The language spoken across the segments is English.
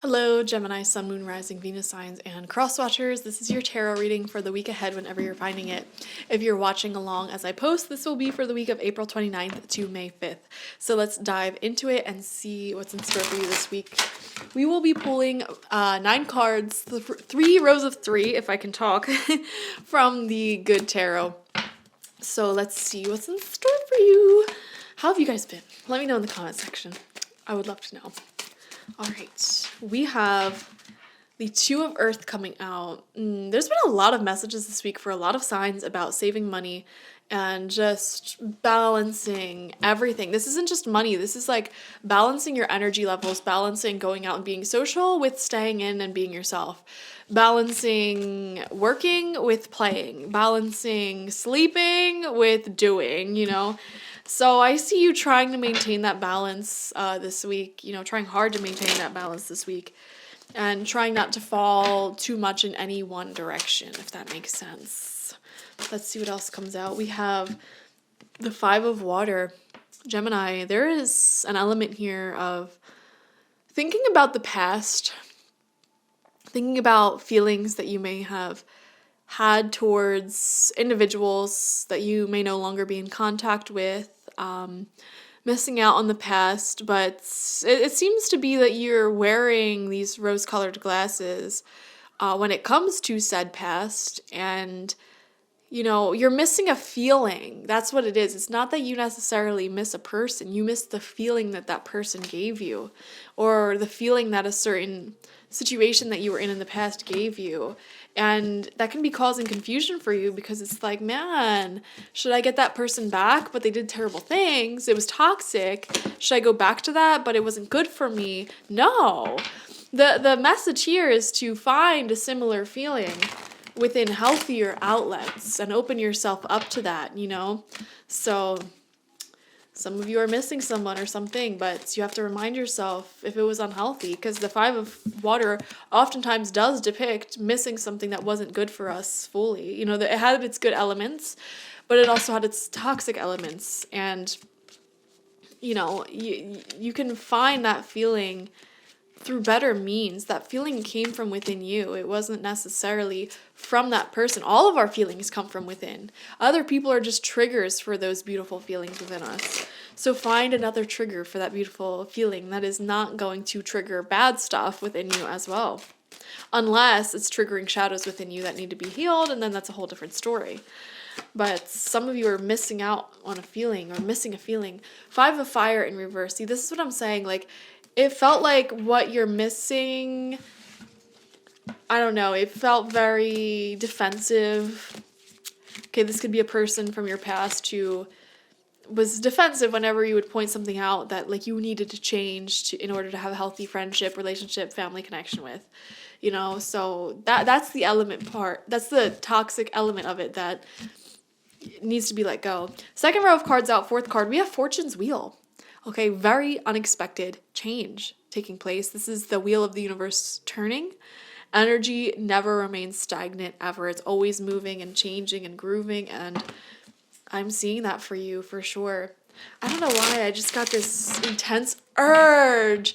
Hello, Gemini, Sun, Moon, Rising, Venus signs, and cross watchers. This is your tarot reading for the week ahead whenever you're finding it. If you're watching along as I post, this will be for the week of April 29th to May 5th. So let's dive into it and see what's in store for you this week. We will be pulling 9 cards, 3 rows of 3, if I can talk, from the Good Tarot. So let's see what's in store for you. How have you guys been? Let me know in the comment section. I would love to know. All right, we have the Two of Earth coming out. There's been a lot of messages this week for a lot of signs about saving money and just balancing everything. This isn't just money. This is like balancing your energy levels, balancing going out and being social with staying in and being yourself, balancing working with playing, balancing sleeping with doing, So I see you trying to maintain that balance this week, trying hard to maintain that balance this week and trying not to fall too much in any one direction, if that makes sense. Let's see what else comes out. We have the Five of Water. Gemini, there is an element here of thinking about the past, thinking about feelings that you may have had towards individuals that you may no longer be in contact with, missing out on the past, but it seems to be that you're wearing these rose-colored glasses when it comes to said past, and you're missing a feeling. That's what it is. It's not that you necessarily miss a person. You miss the feeling that that person gave you, or the feeling that a certain situation that you were in the past gave you. And that can be causing confusion for you because it's like, man, should I get that person back? But they did terrible things. It was toxic. Should I go back to that? But it wasn't good for me. No. The message here is to find a similar feeling within healthier outlets and open yourself up to that, So some of you are missing someone or something, but you have to remind yourself if it was unhealthy, because the Five of Water oftentimes does depict missing something that wasn't good for us fully. It had its good elements, but it also had its toxic elements. And, you can find that feeling through better means. That feeling came from within you. It wasn't necessarily from that person. All of our feelings come from within. Other people are just triggers for those beautiful feelings within us. So find another trigger for that beautiful feeling that is not going to trigger bad stuff within you as well. Unless it's triggering shadows within you that need to be healed, and then that's a whole different story. But some of you are missing out on a feeling or missing a feeling. Five of Fire in reverse. See, this is what I'm saying. It felt like what you're missing, I don't know, it felt very defensive. Okay, this could be a person from your past who was defensive whenever you would point something out that you needed to change in order to have a healthy friendship, relationship, family connection with. So that's the element part. That's the toxic element of it that needs to be let go. Second row of cards out, fourth card, we have Fortune's Wheel. Okay, very unexpected change taking place. This is the wheel of the universe turning. Energy never remains stagnant ever. It's always moving and changing and grooving, and I'm seeing that for you for sure. I don't know why, I just got this intense urge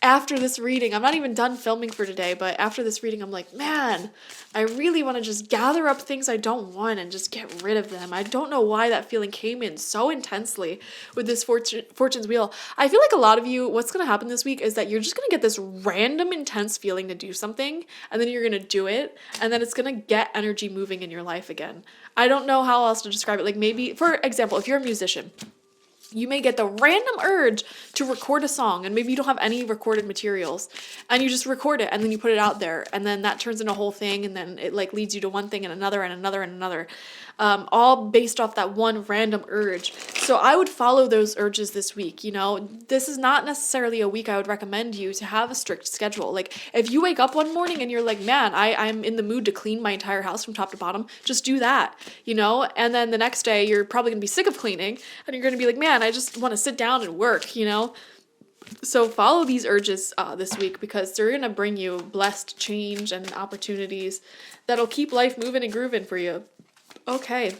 after this reading. I'm not even done filming for today, but after this reading, I'm like, man, I really want to just gather up things I don't want and just get rid of them. I don't know why that feeling came in so intensely with this Fortune's Wheel. I feel like a lot of you, what's going to happen this week is that you're just going to get this random intense feeling to do something, and then you're going to do it, and then it's going to get energy moving in your life again. I don't know how else to describe it. Maybe, for example, if you're a musician, you may get the random urge to record a song, and maybe you don't have any recorded materials, and you just record it, and then you put it out there, and then that turns into a whole thing, and then it leads you to one thing and another and another and another, all based off that one random urge. So I would follow those urges this week. This is not necessarily a week I would recommend you to have a strict schedule. If you wake up one morning and you're like, man, I'm in the mood to clean my entire house from top to bottom, just do that, and then the next day you're probably gonna be sick of cleaning, and you're gonna be like, man, I just want to sit down and work, So follow these urges this week, because they're going to bring you blessed change and opportunities that'll keep life moving and grooving for you. Okay.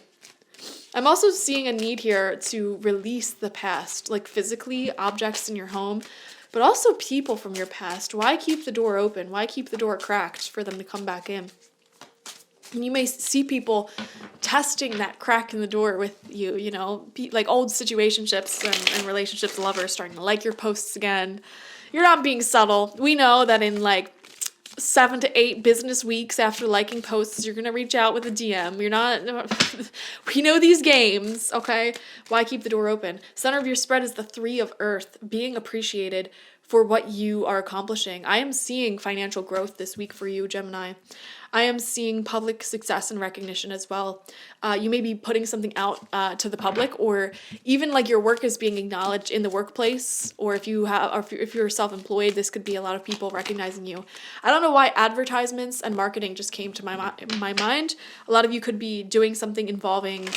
I'm also seeing a need here to release the past, physically, objects in your home, but also people from your past. Why keep the door open? Why keep the door cracked for them to come back in? And you may see people testing that crack in the door with you, like old situationships and relationships, lovers starting to like your posts again. You're not being subtle. We know that in like 7 to 8 business weeks after liking posts, you're going to reach out with a DM. You're not, we know these games, okay? Why keep the door open? Center of your spread is the 3 of Earth, being appreciated for what you are accomplishing. I am seeing financial growth this week for you, Gemini. I am seeing public success and recognition as well. You may be putting something out to the public, or even like your work is being acknowledged in the workplace, or if you're self-employed, this could be a lot of people recognizing you. I don't know why advertisements and marketing just came to my mind. A lot of you could be doing something involving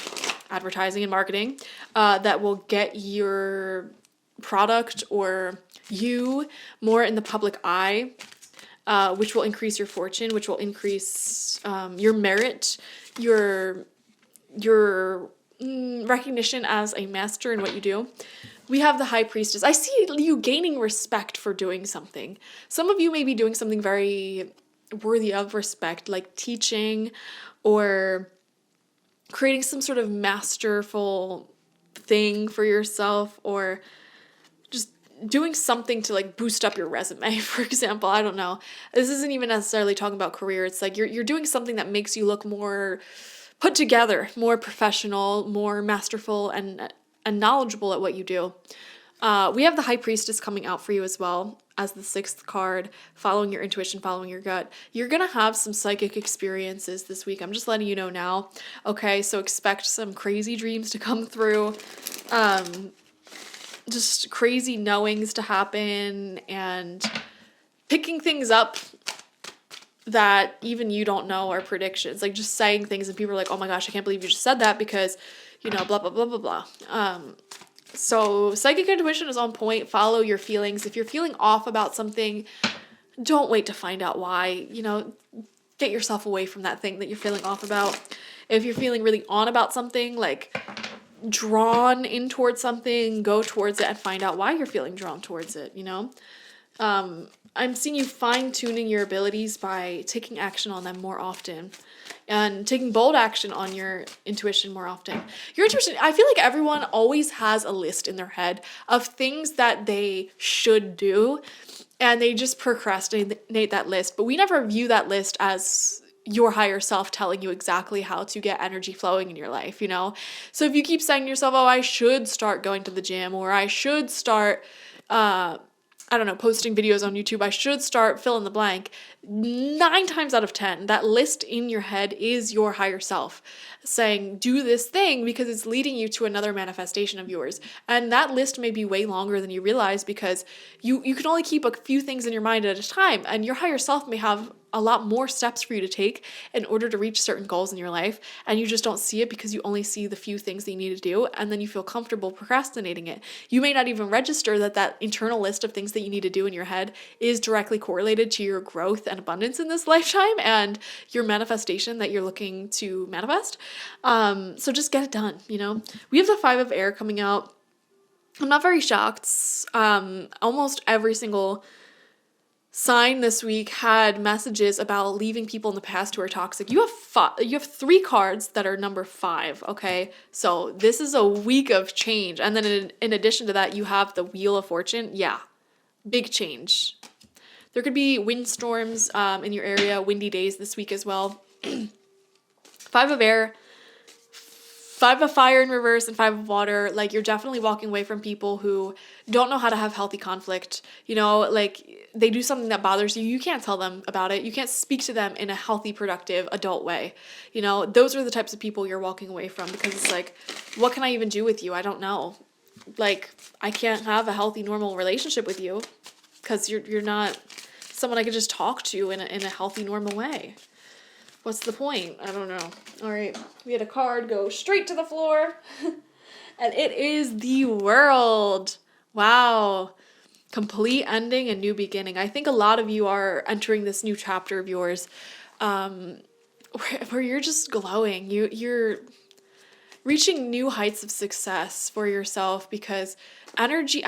advertising and marketing that will get your product or you more in the public eye. Which will increase your fortune, which will increase your merit, your recognition as a master in what you do. We have the High Priestess. I see you gaining respect for doing something. Some of you may be doing something very worthy of respect, like teaching or creating some sort of masterful thing for yourself, or just doing something to like boost up your resume, for example. I don't know. This isn't even necessarily talking about career. It's like you're doing something that makes you look more put together, more professional, more masterful, and knowledgeable at what you do. We have the High Priestess coming out for you as well as the 6th card, following your intuition, following your gut. You're going to have some psychic experiences this week. I'm just letting you know now. Okay, so expect some crazy dreams to come through. Just crazy knowings to happen and picking things up that even you don't know are predictions. Like just saying things and people are like, oh my gosh, I can't believe you just said that because, blah, blah, blah, blah, blah. So psychic intuition is on point. Follow your feelings. If you're feeling off about something, don't wait to find out why. Get yourself away from that thing that you're feeling off about. If you're feeling really on about something, like drawn in towards something, go towards it and find out why you're feeling drawn towards it, I'm seeing you fine-tuning your abilities by taking action on them more often and taking bold action on your intuition more often. Your intuition, I feel like everyone always has a list in their head of things that they should do, and they just procrastinate that list, but we never view that list as your higher self telling you exactly how to get energy flowing in your life, So if you keep saying to yourself, oh, I should start going to the gym, or I should start, posting videos on YouTube, I should start fill in the blank, 9 times out of 10, that list in your head is your higher self saying, do this thing because it's leading you to another manifestation of yours. And that list may be way longer than you realize because you can only keep a few things in your mind at a time, and your higher self may have a lot more steps for you to take in order to reach certain goals in your life, and you just don't see it because you only see the few things that you need to do, and then you feel comfortable procrastinating it. You may not even register that internal list of things that you need to do in your head is directly correlated to your growth and abundance in this lifetime and your manifestation that you're looking to manifest. So just get it done, We have the 5 of Air coming out. I'm not very shocked. Almost every single sign this week had messages about leaving people in the past who are toxic. You have 3 cards that are number 5, okay? So this is a week of change. And then in addition to that, you have the Wheel of Fortune. Yeah, big change. There could be windstorms in your area, windy days this week as well. 5 of Air, 5 of Fire in reverse, and 5 of Water. Like, you're definitely walking away from people who don't know how to have healthy conflict. Like, they do something that bothers you. You can't tell them about it. You can't speak to them in a healthy, productive, adult way. Those are the types of people you're walking away from because it's like, what can I even do with you? I don't know. Like, I can't have a healthy, normal relationship with you because you're not someone I could just talk to in a healthy, normal way. What's the point? I don't know. All right. We had a card go straight to the floor. And it is the World. Wow. Complete ending and new beginning. I think a lot of you are entering this new chapter of yours where you're just glowing. You're reaching new heights of success for yourself because energy,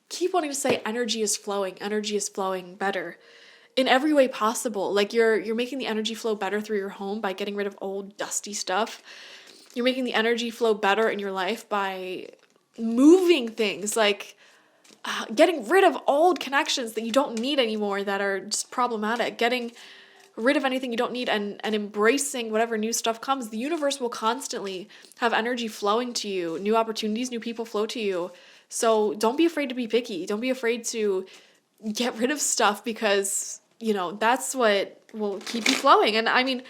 keep wanting to say energy is flowing better in every way possible. Like you're making the energy flow better through your home by getting rid of old dusty stuff. You're making the energy flow better in your life by moving things, like getting rid of old connections that you don't need anymore that are just problematic, getting rid of anything you don't need, and embracing whatever new stuff comes. The universe will constantly have energy flowing to you, new opportunities, new people flow to you. So don't be afraid to be picky. Don't be afraid to get rid of stuff, because, that's what will keep you flowing. And I mean,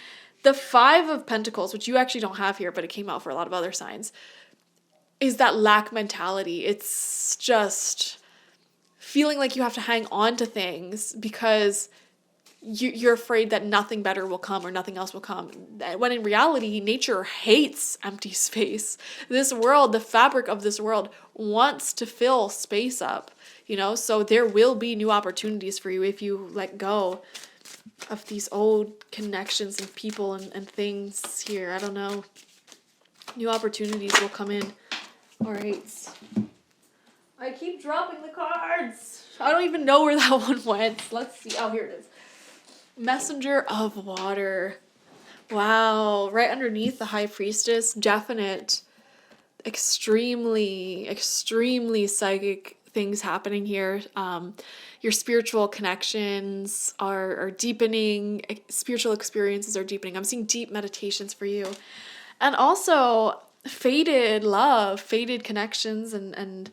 the Five of Pentacles, which you actually don't have here, but it came out for a lot of other signs, is that lack mentality. It's just feeling like you have to hang on to things because you're afraid that nothing better will come or nothing else will come. When in reality, nature hates empty space. This world, the fabric of this world, wants to fill space up, so there will be new opportunities for you if you let go of these old connections and people and things here. I don't know. New opportunities will come in. All right. I keep dropping the cards. I don't even know where that one went. Let's see. Oh, here it is. Messenger of Water. Wow. Right underneath the High Priestess. Definite, extremely, extremely psychic things happening here. Your spiritual connections are deepening. Spiritual experiences are deepening. I'm seeing deep meditations for you. And also faded love, faded connections. And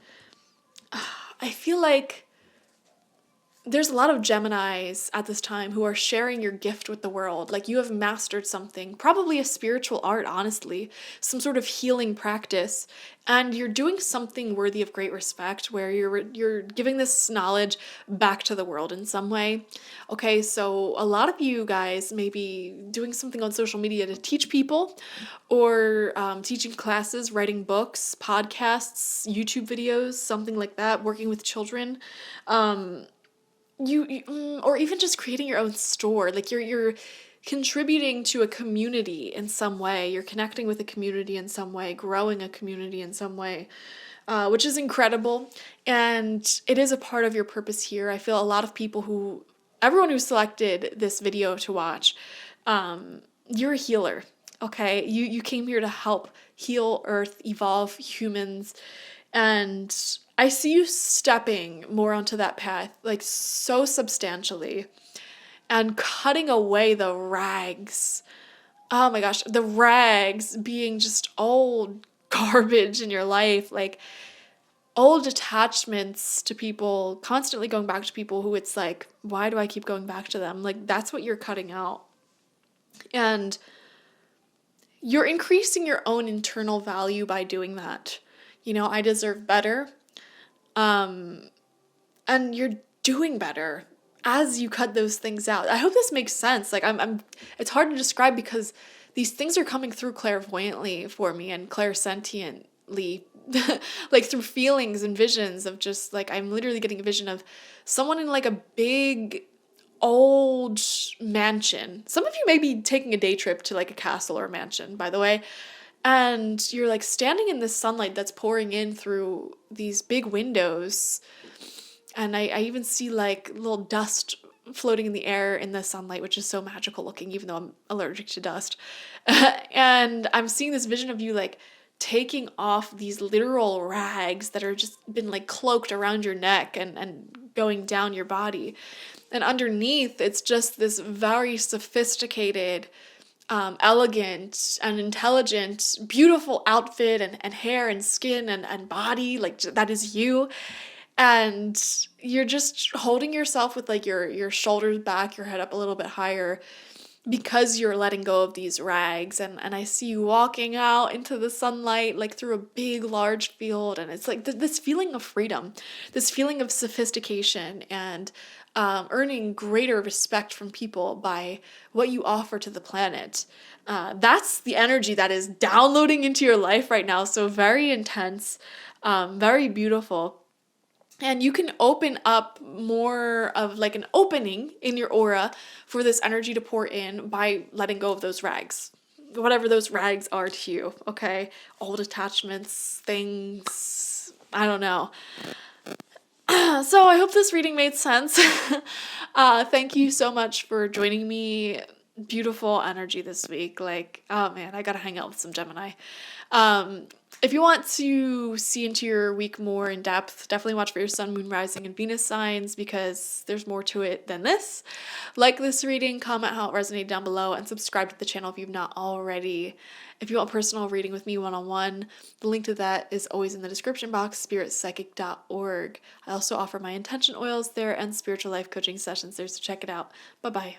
I feel like there's a lot of Geminis at this time who are sharing your gift with the world. Like you have mastered something, probably a spiritual art, honestly, some sort of healing practice, and you're doing something worthy of great respect where you're giving this knowledge back to the world in some way. Okay, so a lot of you guys may be doing something on social media to teach people, or teaching classes, writing books, podcasts, YouTube videos, something like that, working with children. You or even just creating your own store. Like you're contributing to a community in some way. You're connecting with a community in some way, growing a community in some way, which is incredible. And it is a part of your purpose here. I feel a lot of people everyone who selected this video to watch, you're a healer. Okay, you came here to help heal Earth, evolve humans, and I see you stepping more onto that path, like so substantially, and cutting away the rags. Oh my gosh, the rags being just old garbage in your life, like old attachments to people, constantly going back to people who it's like, why do I keep going back to them? Like that's what you're cutting out. And you're increasing your own internal value by doing that. I deserve better. And you're doing better as you cut those things out. I hope this makes sense. Like it's hard to describe because these things are coming through clairvoyantly for me and clairsentiently, like through feelings and visions of just like, I'm literally getting a vision of someone in like a big old mansion. Some of you may be taking a day trip to like a castle or a mansion, by the way. And you're like standing in this sunlight that's pouring in through these big windows. And I even see like little dust floating in the air in the sunlight, which is so magical looking, even though I'm allergic to dust. And I'm seeing this vision of you like taking off these literal rags that are just been like cloaked around your neck and going down your body. And underneath, it's just this very sophisticated, elegant and intelligent, beautiful outfit and hair and skin and body, like that is you. And you're just holding yourself with like your shoulders back, your head up a little bit higher, because you're letting go of these rags. And I see you walking out into the sunlight, like through a big, large field. And it's like this feeling of freedom, this feeling of sophistication, and earning greater respect from people by what you offer to the planet. That's the energy that is downloading into your life right now. So very intense, very beautiful. And you can open up more of like an opening in your aura for this energy to pour in by letting go of those rags, whatever those rags are to you, okay? Old attachments, things, I don't know. So I hope this reading made sense. Thank you so much for joining me. Beautiful energy this week. Like, oh man, I gotta hang out with some Gemini. Um, if you want to see into your week more in depth, definitely watch for your sun, moon, rising, and Venus signs because there's more to it than this. Like this reading, comment how it resonated down below, and subscribe to the channel if you've not already. If you want personal reading with me one-on-one, the link to that is always in the description box, spiritpsychic.org. I also offer my intention oils there and spiritual life coaching sessions there, so check it out. Bye-bye.